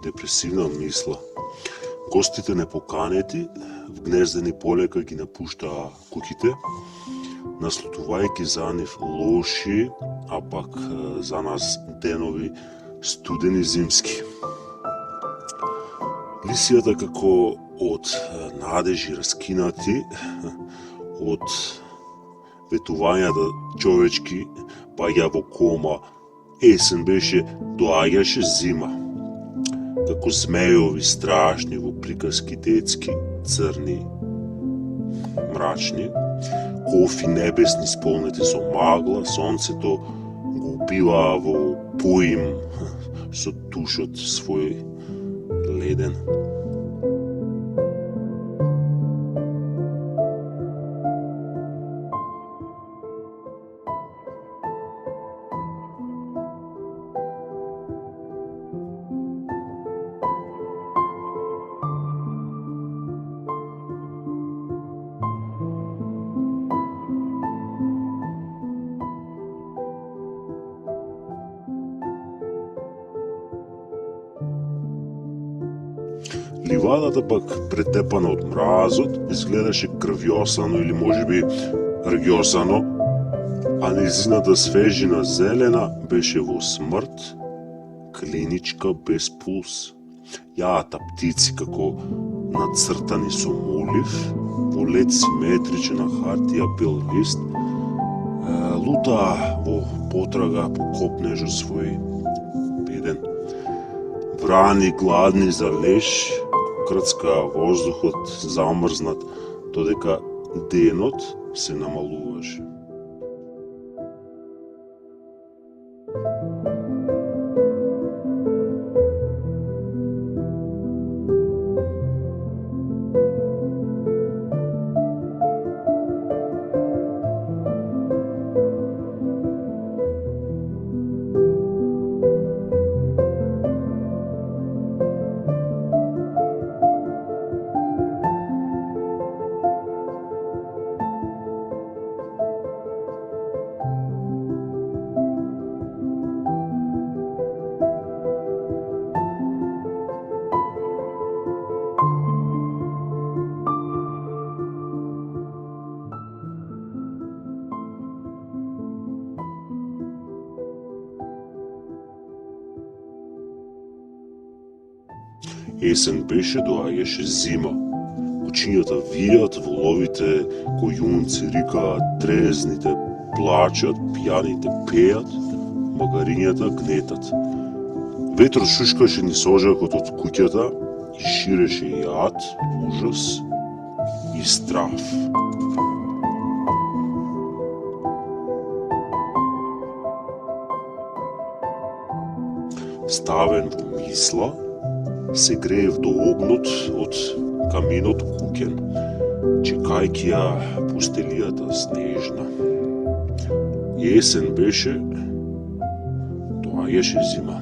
депресивна мисла. Гостите непоканети, вгнездени полека ги напуштаа куќите, наслутувајќи за нив лоши, а пак за нас денови студени зимски. Лисијата како од надежи раскинати, од ветувањата човечки, паѓа во кома. Есен беше, доаѓаше зима. Како змејови страшни во приказки детски, црни, мрачни, кофи небесни сполнети со магла, сонцето го убиваа во поим со тушот свој леден. Ливадата пак претепана од мразот изгледаше крвјосано или можеби рѓосано, а незината свежина зелена беше во смрт, клиничка без пулс. Јаата птици како нацртани со молив, во лед симетричен на хартија бел лист, лутаа во потрага по копнежот свој беден. Врани гладни за леш, крцкаа воздухот замрзнат, додека денот се намалуваше. Есен беше, доаѓаше зима. Кучињата вијат, воловите којунци рикаат, трезните плачат, пијаните пеат, магарињата гнетат. Ветрот шушкаше низ ожакот од куќата и ширеше јад, ужас и страв. Ставен во мисла, се греев до огнот од каминот куќен, чекајќи ја пустелијата снежна. Есен беше, доаѓаше зима.